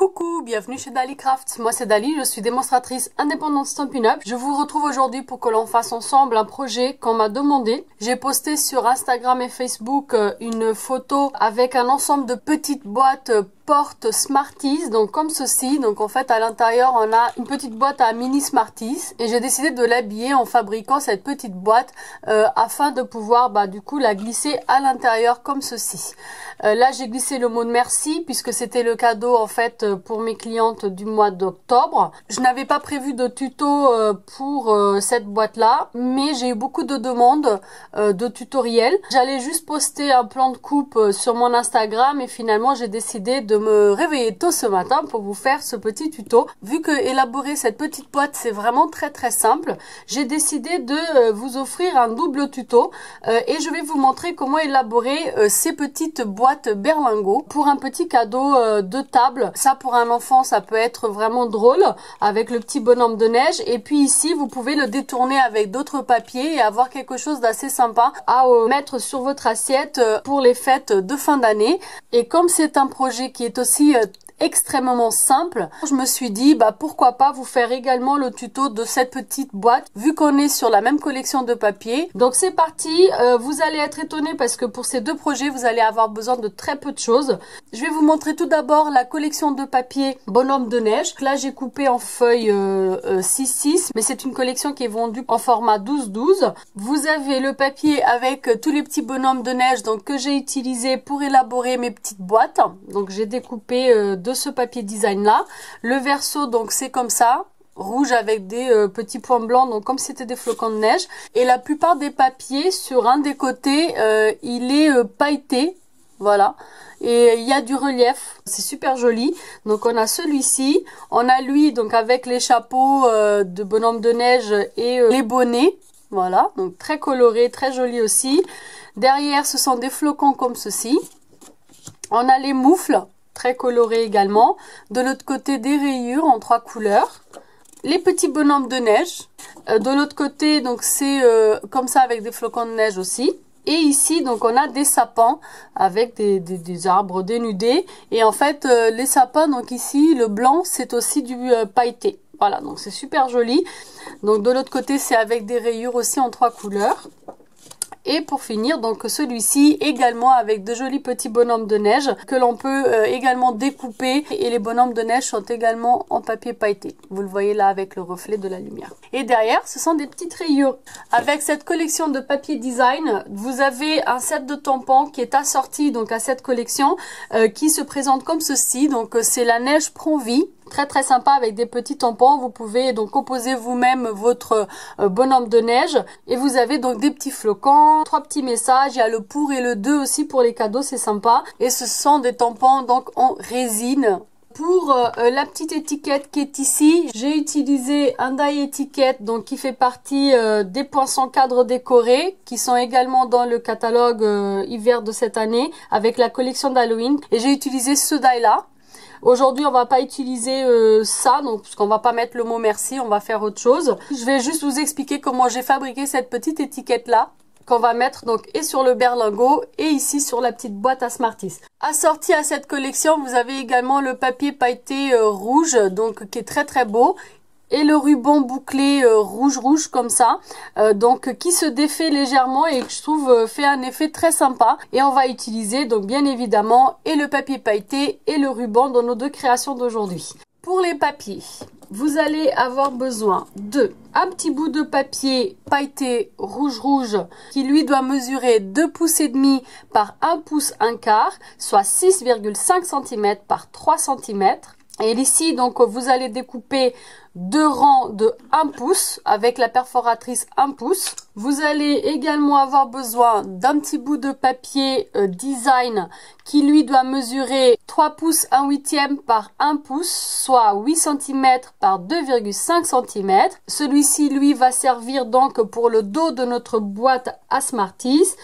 Coucou, bienvenue chez Dali Crafts. Moi c'est Dali, je suis démonstratrice indépendante Stampin' Up. Je vous retrouve aujourd'hui pour que l'on fasse ensemble un projet qu'on m'a demandé. J'ai posté sur Instagram et Facebook une photo avec un ensemble de petites boîtes porte Smarties, donc comme ceci. Donc en fait à l'intérieur on a une petite boîte à mini Smarties et j'ai décidé de l'habiller en fabriquant cette petite boîte afin de pouvoir du coup la glisser à l'intérieur comme ceci. Là j'ai glissé le mot de merci puisque c'était le cadeau en fait pour mes clientes du mois d'octobre. Je n'avais pas prévu de tuto pour cette boîte là, mais j'ai eu beaucoup de demandes de tutoriels. J'allais juste poster un plan de coupe sur mon Instagram et finalement j'ai décidé de me réveiller tôt ce matin pour vous faire ce petit tuto. Vu que élaborer cette petite boîte c'est vraiment très simple, j'ai décidé de vous offrir un double tuto et je vais vous montrer comment élaborer ces petites boîtes berlingots pour un petit cadeau de table. Ça pour un enfant ça peut être vraiment drôle avec le petit bonhomme de neige, et puis ici vous pouvez le détourner avec d'autres papiers et avoir quelque chose d'assez sympa à mettre sur votre assiette pour les fêtes de fin d'année. Et comme c'est un projet qui est aussi extrêmement simple, je me suis dit pourquoi pas vous faire également le tuto de cette petite boîte vu qu'on est sur la même collection de papier. Donc c'est parti, vous allez être étonnés parce que pour ces deux projets vous allez avoir besoin de très peu de choses. Je vais vous montrer tout d'abord la collection de papier bonhomme de neige. Là j'ai coupé en feuille 6-6, mais c'est une collection qui est vendue en format 12-12. Vous avez le papier avec tous les petits bonhommes de neige donc que j'ai utilisé pour élaborer mes petites boîtes. Donc j'ai découpé de ce papier design là. Le verso donc c'est comme ça, rouge avec des petits points blancs, donc comme c'était des flocons de neige. Et la plupart des papiers sur un des côtés il est pailleté, voilà, et il y a du relief, c'est super joli. Donc on a celui-ci, on a lui donc avec les chapeaux de bonhomme de neige et les bonnets, voilà, donc très coloré, très joli aussi. Derrière ce sont des flocons comme ceci. On a les moufles, très coloré également. De l'autre côté des rayures en 3 couleurs. Les petits bonhommes de neige. De l'autre côté donc c'est comme ça avec des flocons de neige aussi. Et ici donc on a des sapins avec des arbres dénudés. Et en fait les sapins donc ici le blanc c'est aussi du pailleté. Voilà, donc c'est super joli. Donc de l'autre côté c'est avec des rayures aussi en 3 couleurs. Et pour finir, donc celui-ci également avec de jolis petits bonhommes de neige que l'on peut également découper. Et les bonhommes de neige sont également en papier pailleté. Vous le voyez là avec le reflet de la lumière. Et derrière, ce sont des petites rayures. Avec cette collection de papier design, vous avez un set de tampons qui est assorti donc à cette collection qui se présente comme ceci. Donc c'est la neige prend vie. Très sympa avec des petits tampons. Vous pouvez donc composer vous-même votre bonhomme de neige et vous avez donc des petits flocons, 3 petits messages, il y a le pour et le 2 aussi pour les cadeaux, c'est sympa. Et ce sont des tampons donc en résine. Pour la petite étiquette qui est ici, j'ai utilisé un die étiquette donc qui fait partie des poinçons cadres décorés qui sont également dans le catalogue hiver de cette année avec la collection d'Halloween, et j'ai utilisé ce die là. Aujourd'hui on va pas utiliser ça, donc parce qu'on va pas mettre le mot merci, on va faire autre chose. Je vais juste vous expliquer comment j'ai fabriqué cette petite étiquette là qu'on va mettre donc et sur le berlingot et ici sur la petite boîte à Smarties. Assorti à cette collection vous avez également le papier pailleté rouge donc qui est très beau. Et le ruban bouclé rouge comme ça, donc qui se défait légèrement et que je trouve fait un effet très sympa. Et on va utiliser donc bien évidemment et le papier pailleté et le ruban dans nos deux créations d'aujourd'hui. Pour les papiers, vous allez avoir besoin de un petit bout de papier pailleté rouge qui lui doit mesurer 2 pouces et demi par 1 pouce 1/4, soit 6,5 cm par 3 cm. Et ici donc vous allez découper 2 rangs de 1 pouce avec la perforatrice 1 pouce. Vous allez également avoir besoin d'un petit bout de papier design qui lui doit mesurer 3 pouces 1/8 par 1 pouce, soit 8 cm par 2,5 cm. Celui-ci lui va servir donc pour le dos de notre boîte à Smarties.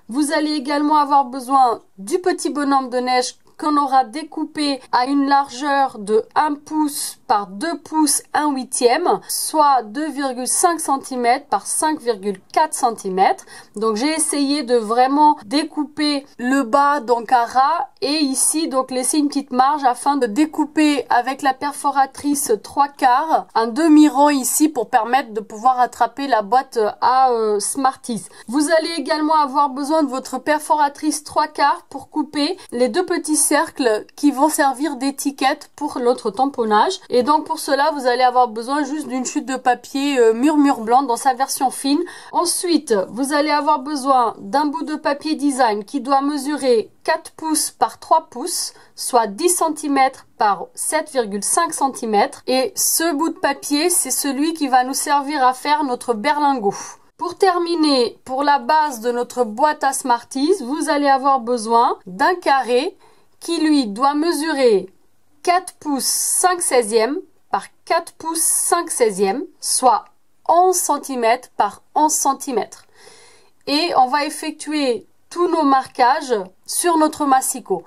Vous allez également avoir besoin du petit bonhomme de neige qu'on aura découpé à une largeur de 1 pouce par 2 pouces 1/8, soit 2,5 cm par 5,4 cm. Donc j'ai essayé de vraiment découper le bas donc à ras et ici donc laisser une petite marge afin de découper avec la perforatrice 3/4 un demi-rond ici pour permettre de pouvoir attraper la boîte à Smarties. Vous allez également avoir besoin de votre perforatrice 3/4 pour couper les deux petits cercles qui vont servir d'étiquette pour l'autre tamponnage. Et donc pour cela, vous allez avoir besoin juste d'une chute de papier murmure blanc dans sa version fine. Ensuite, vous allez avoir besoin d'un bout de papier design qui doit mesurer 4 pouces par 3 pouces, soit 10 cm par 7,5 cm. Et ce bout de papier, c'est celui qui va nous servir à faire notre berlingot. Pour terminer, pour la base de notre boîte à Smarties, vous allez avoir besoin d'un carré qui lui doit mesurer 4 pouces 5/16 par 4 pouces 5/16, soit 11 cm par 11 cm. Et on va effectuer tous nos marquages sur notre massicot.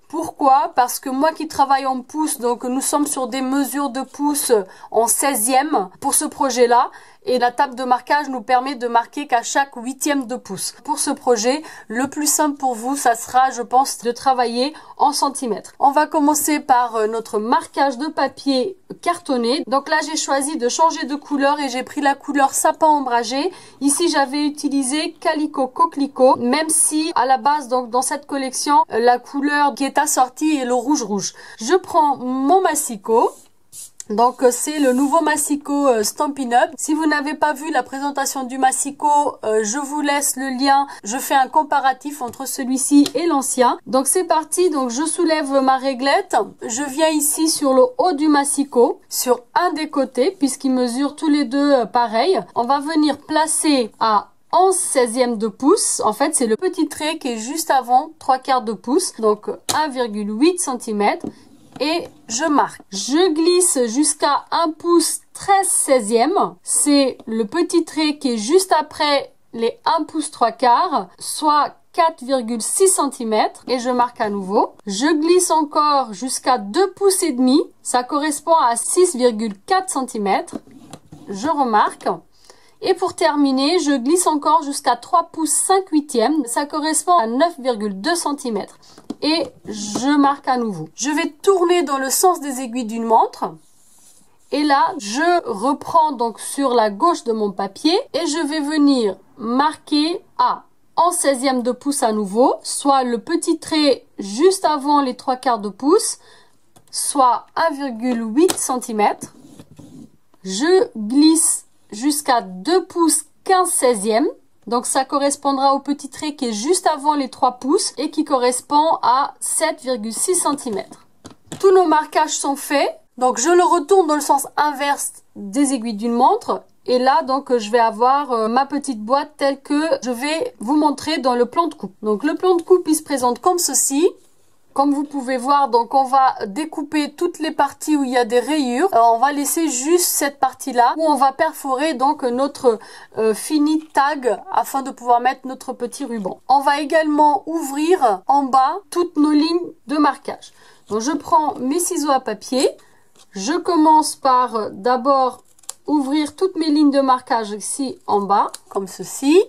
Pourquoi? Parce que moi qui travaille en pouces, donc nous sommes sur des mesures de pouces en 16e pour ce projet-là. Et la table de marquage nous permet de marquer qu'à chaque 8e de pouce. Pour ce projet, le plus simple pour vous, ça sera, je pense, de travailler en centimètres. On va commencer par notre marquage de papier cartonné. Donc là, j'ai choisi de changer de couleur et j'ai pris la couleur sapin ombragé. Ici, j'avais utilisé Calico Coquelicot, même si à la base, donc dans cette collection, la couleur qui est assortie est le rouge. Je prends mon massicot. Donc c'est le nouveau massicot Stampin' Up. Si vous n'avez pas vu la présentation du massicot, je vous laisse le lien. Je fais un comparatif entre celui-ci et l'ancien. Donc c'est parti, donc je soulève ma réglette. Je viens ici sur le haut du massicot, sur un des côtés, puisqu'ils mesurent tous les deux pareil. On va venir placer à 11/16 de pouce. En fait, c'est le petit trait qui est juste avant 3/4 de pouce. Donc 1,8 cm. Et je marque. Je glisse jusqu'à 1 pouce 13/16. C'est le petit trait qui est juste après les 1 pouce 3/4, soit 4,6 cm. Et je marque à nouveau. Je glisse encore jusqu'à 2 pouces et demi. Ça correspond à 6,4 cm. Je remarque. Et pour terminer, je glisse encore jusqu'à 3 pouces 5/8. Ça correspond à 9,2 cm. Et je marque à nouveau. Je vais tourner dans le sens des aiguilles d'une montre. Et là, je reprends donc sur la gauche de mon papier et je vais venir marquer à 11/16 de pouce à nouveau, soit le petit trait juste avant les 3/4 de pouce, soit 1,8 cm. Je glisse jusqu'à 2 pouces 15/16. Donc ça correspondra au petit trait qui est juste avant les 3 pouces et qui correspond à 7,6 cm. Tous nos marquages sont faits. Donc je le retourne dans le sens inverse des aiguilles d'une montre. Et là, donc, je vais avoir ma petite boîte telle que je vais vous montrer dans le plan de coupe. Donc le plan de coupe, il se présente comme ceci. Comme vous pouvez voir, donc on va découper toutes les parties où il y a des rayures. On va laisser juste cette partie-là où on va perforer donc notre fini tag afin de pouvoir mettre notre petit ruban. On va également ouvrir en bas toutes nos lignes de marquage. Donc je prends mes ciseaux à papier. Je commence par d'abord ouvrir toutes mes lignes de marquage ici en bas, comme ceci.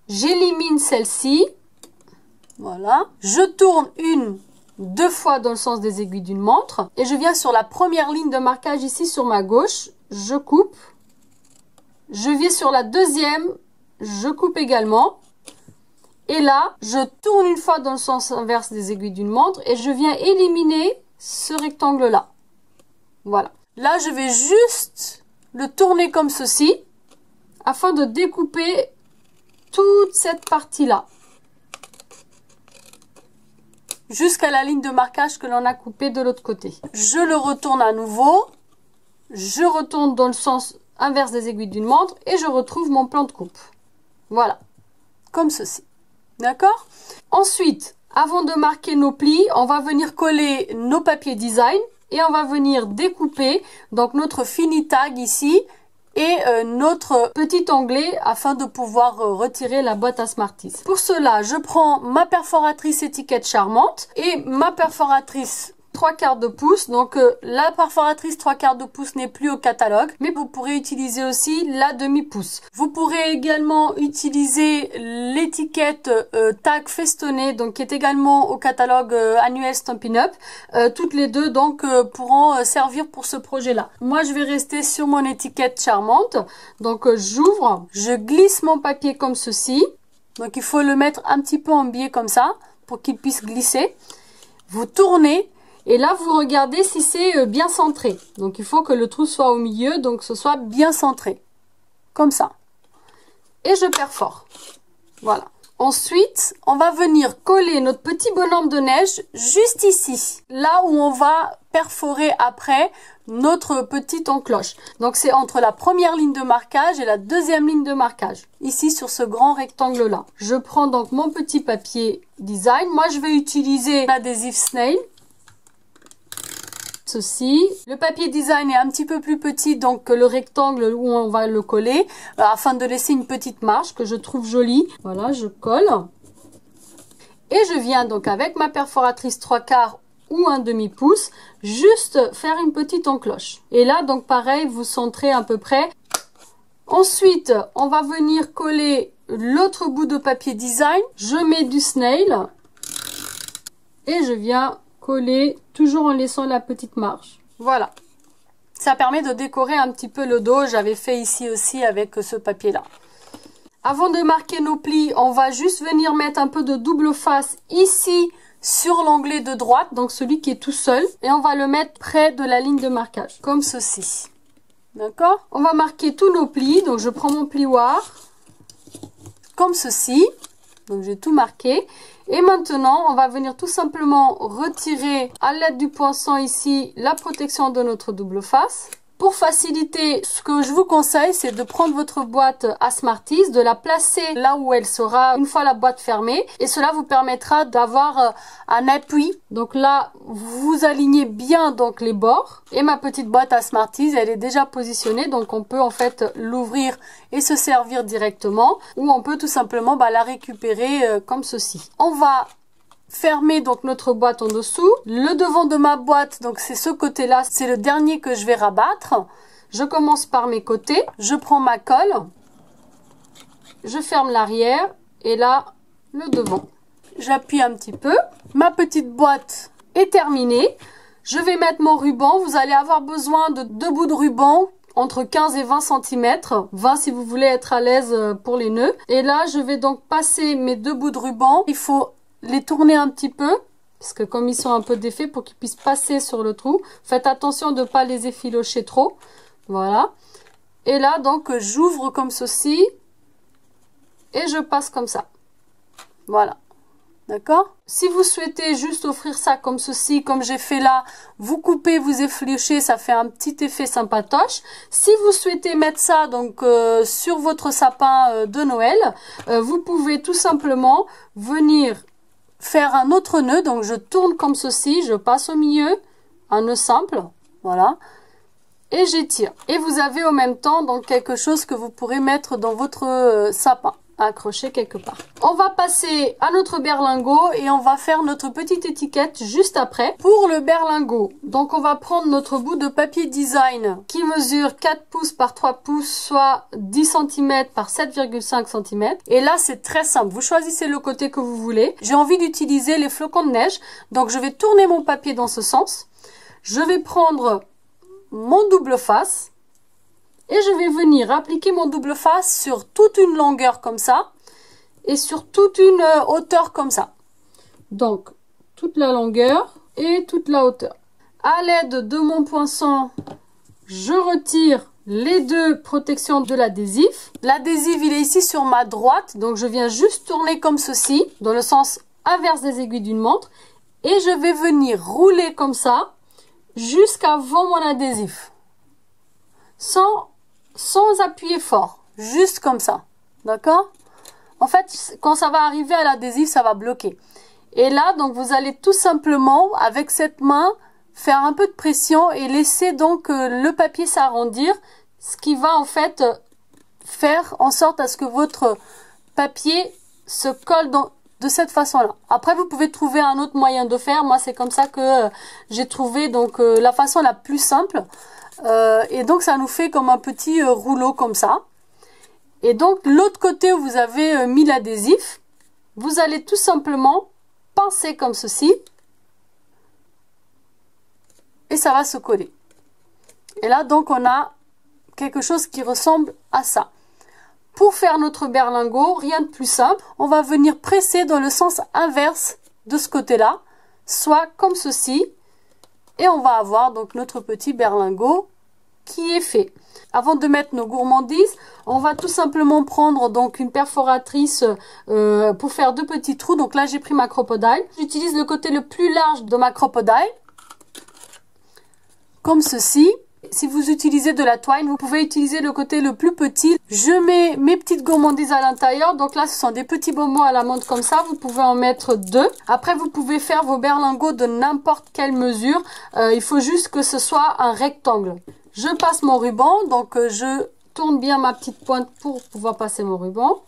J'élimine celle-ci. Voilà, je tourne deux fois dans le sens des aiguilles d'une montre et je viens sur la première ligne de marquage ici sur ma gauche, je coupe. Je viens sur la deuxième, je coupe également. Et là, je tourne une fois dans le sens inverse des aiguilles d'une montre et je viens éliminer ce rectangle-là. Voilà. Là, je vais juste le tourner comme ceci afin de découper toute cette partie-là, jusqu'à la ligne de marquage que l'on a coupée de l'autre côté. Je le retourne à nouveau. Je retourne dans le sens inverse des aiguilles d'une montre et je retrouve mon plan de coupe. Voilà. Comme ceci. D'accord? Ensuite, avant de marquer nos plis, on va venir coller nos papiers design et on va venir découper donc notre fini tag ici et notre petit onglet afin de pouvoir retirer la boîte à Smarties. Pour cela, je prends ma perforatrice étiquette charmante et ma perforatrice 3/4 de pouce. Donc la perforatrice 3/4 de pouce n'est plus au catalogue, mais vous pourrez utiliser aussi la demi-pouce. Vous pourrez également utiliser l'étiquette tag festonné, donc qui est également au catalogue annuel Stampin' Up. Toutes les deux donc pourront servir pour ce projet-là. Moi, je vais rester sur mon étiquette charmante. Donc j'ouvre, je glisse mon papier comme ceci. Donc il faut le mettre un petit peu en biais comme ça pour qu'il puisse glisser. Vous tournez. Et là, vous regardez si c'est bien centré. Donc, il faut que le trou soit au milieu, donc ce soit bien centré. Comme ça. Et je perfore. Voilà. Ensuite, on va venir coller notre petit bonhomme de neige juste ici. Là où on va perforer après notre petite encoche. Donc, c'est entre la première ligne de marquage et la deuxième ligne de marquage. Ici, sur ce grand rectangle-là. Je prends donc mon petit papier design. Moi, je vais utiliser l'adhésif Snail. Ceci. Le papier design est un petit peu plus petit donc que le rectangle où on va le coller afin de laisser une petite marge que je trouve jolie. Voilà, je colle. Et je viens donc avec ma perforatrice 3/4 ou un demi-pouce juste faire une petite encoche. Et là donc pareil, vous centrez à peu près. Ensuite, on va venir coller l'autre bout de papier design. Je mets du snail et je viens coller toujours en laissant la petite marge. Voilà. Ça permet de décorer un petit peu le dos. J'avais fait ici aussi avec ce papier-là. Avant de marquer nos plis, on va juste venir mettre un peu de double face ici sur l'onglet de droite, donc celui qui est tout seul. Et on va le mettre près de la ligne de marquage, comme ceci. D'accord? On va marquer tous nos plis. Donc je prends mon plioir, comme ceci. Donc j'ai tout marqué. Et maintenant, on va venir tout simplement retirer à l'aide du poinçon ici la protection de notre double face. Pour faciliter, ce que je vous conseille, c'est de prendre votre boîte à Smarties, de la placer là où elle sera une fois la boîte fermée. Et cela vous permettra d'avoir un appui. Donc là, vous alignez bien donc les bords. Et ma petite boîte à Smarties, elle est déjà positionnée. Donc on peut en fait l'ouvrir et se servir directement. Ou on peut tout simplement la récupérer comme ceci. On va fermer donc notre boîte en dessous. Le devant de ma boîte, donc c'est ce côté-là, c'est le dernier que je vais rabattre. Je commence par mes côtés, je prends ma colle, je ferme l'arrière et là, le devant. J'appuie un petit peu. Ma petite boîte est terminée. Je vais mettre mon ruban. Vous allez avoir besoin de 2 bouts de ruban entre 15 et 20 cm. 20 si vous voulez être à l'aise pour les nœuds. Et là, je vais donc passer mes 2 bouts de ruban. Il faut les tourner un petit peu, parce que comme ils sont un peu défaits, pour qu'ils puissent passer sur le trou. Faites attention de ne pas les effilocher trop. Voilà. Et là, donc, j'ouvre comme ceci. Et je passe comme ça. Voilà. D'accord? Si vous souhaitez juste offrir ça comme ceci, comme j'ai fait là, vous coupez, vous effilochez, ça fait un petit effet sympatoche. Si vous souhaitez mettre ça donc sur votre sapin de Noël, vous pouvez tout simplement venir faire un autre nœud. Donc je tourne comme ceci, je passe au milieu, un nœud simple, voilà, et j'étire. Et vous avez en même temps donc quelque chose que vous pourrez mettre dans votre sapin, accrocher quelque part. On va passer à notre berlingot et on va faire notre petite étiquette juste après. Pour le berlingot, donc on va prendre notre bout de papier design qui mesure 4 pouces par 3 pouces, soit 10 cm par 7,5 cm. Et là, c'est très simple. Vous choisissez le côté que vous voulez. J'ai envie d'utiliser les flocons de neige. Donc, je vais tourner mon papier dans ce sens. Je vais prendre mon double face. Et je vais venir appliquer mon double face sur toute une longueur comme ça. Et sur toute une hauteur comme ça. Donc, toute la longueur et toute la hauteur. À l'aide de mon poinçon, je retire les 2 protections de l'adhésif. L'adhésif, il est ici sur ma droite. Donc, je viens juste tourner comme ceci, dans le sens inverse des aiguilles d'une montre. Et je vais venir rouler comme ça, jusqu'avant mon adhésif. Sans appuyer fort, juste comme ça, d'accord? En fait, quand ça va arriver à l'adhésif, ça va bloquer. Et là, donc, vous allez tout simplement, avec cette main, faire un peu de pression et laisser donc le papier s'arrondir ce qui va en fait faire en sorte à ce que votre papier se colle de cette façon-là. Après, vous pouvez trouver un autre moyen de faire. Moi, c'est comme ça que j'ai trouvé donc la façon la plus simple. Et donc, ça nous fait comme un petit rouleau comme ça. Et donc, l'autre côté où vous avez mis l'adhésif, vous allez tout simplement pincer comme ceci. Et ça va se coller. Et là, donc, on a quelque chose qui ressemble à ça. Pour faire notre berlingot, rien de plus simple, on va venir presser dans le sens inverse de ce côté-là, soit comme ceci. Et on va avoir donc notre petit berlingot qui est fait. Avant de mettre nos gourmandises, on va tout simplement prendre donc une perforatrice pour faire 2 petits trous. Donc là, j'ai pris ma crocodile. J'utilise le côté le plus large de ma crocodile, comme ceci. Si vous utilisez de la twine, vous pouvez utiliser le côté le plus petit. Je mets mes petites gourmandises à l'intérieur. Donc là, ce sont des petits bonbons à la menthe comme ça. Vous pouvez en mettre 2. Après, vous pouvez faire vos berlingots de n'importe quelle mesure. Il faut juste que ce soit un rectangle. Je passe mon ruban. Donc, je tourne bien ma petite pointe pour pouvoir passer mon ruban.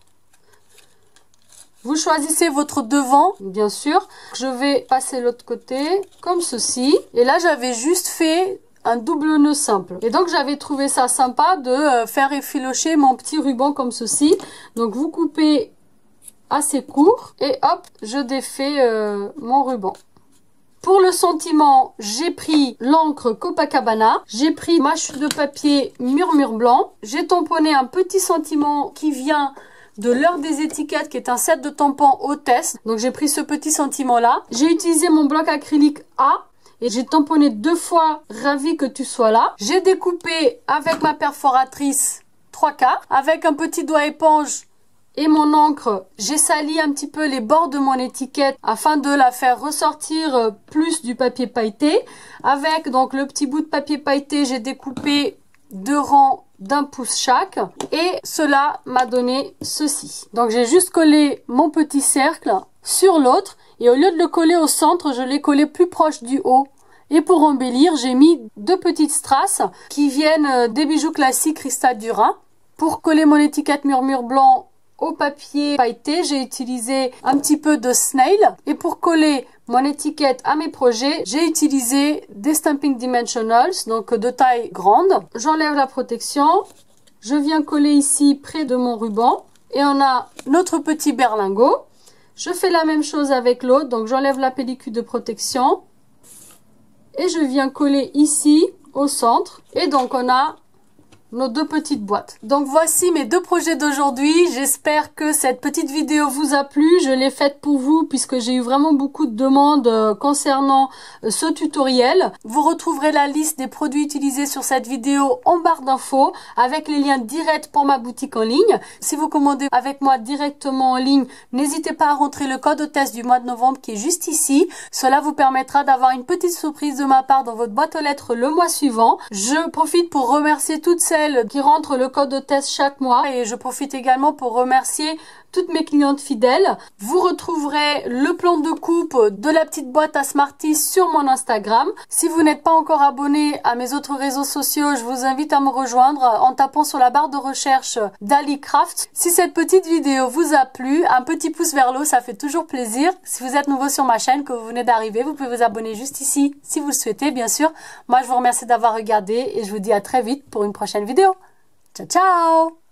Vous choisissez votre devant, bien sûr. Je vais passer l'autre côté comme ceci. Et là, j'avais juste fait un double nœud simple. Et donc, j'avais trouvé ça sympa de faire effilocher mon petit ruban comme ceci. Donc, vous coupez assez court et hop, je défais mon ruban. Pour le sentiment, j'ai pris l'encre Copacabana. J'ai pris ma chute de papier Murmure Blanc. J'ai tamponné un petit sentiment qui vient de l'heure des étiquettes, qui est un set de tampons hôtesse. Donc, j'ai pris ce petit sentiment-là. J'ai utilisé mon bloc acrylique A. Et j'ai tamponné 2 fois, ravi que tu sois là. J'ai découpé avec ma perforatrice 3/4. Avec un petit doigt éponge et mon encre, j'ai sali un petit peu les bords de mon étiquette afin de la faire ressortir plus du papier pailleté. Avec donc le petit bout de papier pailleté, j'ai découpé 2 rangs d'1 pouce chaque. Et cela m'a donné ceci. Donc j'ai juste collé mon petit cercle sur l'autre. Et au lieu de le coller au centre, je l'ai collé plus proche du haut. Et pour embellir, j'ai mis 2 petites strass qui viennent des bijoux classiques Cristal du Rhin. Pour coller mon étiquette Murmure Blanc au papier pailleté, j'ai utilisé un petit peu de snail. Et pour coller mon étiquette à mes projets, j'ai utilisé des Stamping Dimensionals, donc de taille grande. J'enlève la protection. Je viens coller ici près de mon ruban. Et on a notre petit berlingot. Je fais la même chose avec l'autre, donc j'enlève la pellicule de protection et je viens coller ici au centre. Et donc on a nos 2 petites boîtes. Donc voici mes 2 projets d'aujourd'hui. J'espère que cette petite vidéo vous a plu. Je l'ai faite pour vous puisque j'ai eu vraiment beaucoup de demandes concernant ce tutoriel. Vous retrouverez la liste des produits utilisés sur cette vidéo en barre d'infos avec les liens directs pour ma boutique en ligne. Si vous commandez avec moi directement en ligne, n'hésitez pas à rentrer le code hôtesse du mois de novembre qui est juste ici. Cela vous permettra d'avoir une petite surprise de ma part dans votre boîte aux lettres le mois suivant. Je profite pour remercier toutes celles qui rentrent le code hôtesse chaque mois et je profite également pour remercier toutes mes clientes fidèles. Vous retrouverez le plan de coupe de la petite boîte à Smarties sur mon Instagram. Si vous n'êtes pas encore abonné à mes autres réseaux sociaux, je vous invite à me rejoindre en tapant sur la barre de recherche Dali Craft. Si cette petite vidéo vous a plu, un petit pouce vers le haut, ça fait toujours plaisir. Si vous êtes nouveau sur ma chaîne, que vous venez d'arriver, vous pouvez vous abonner juste ici si vous le souhaitez, bien sûr. Moi, je vous remercie d'avoir regardé et je vous dis à très vite pour une prochaine vidéo. Ciao, ciao!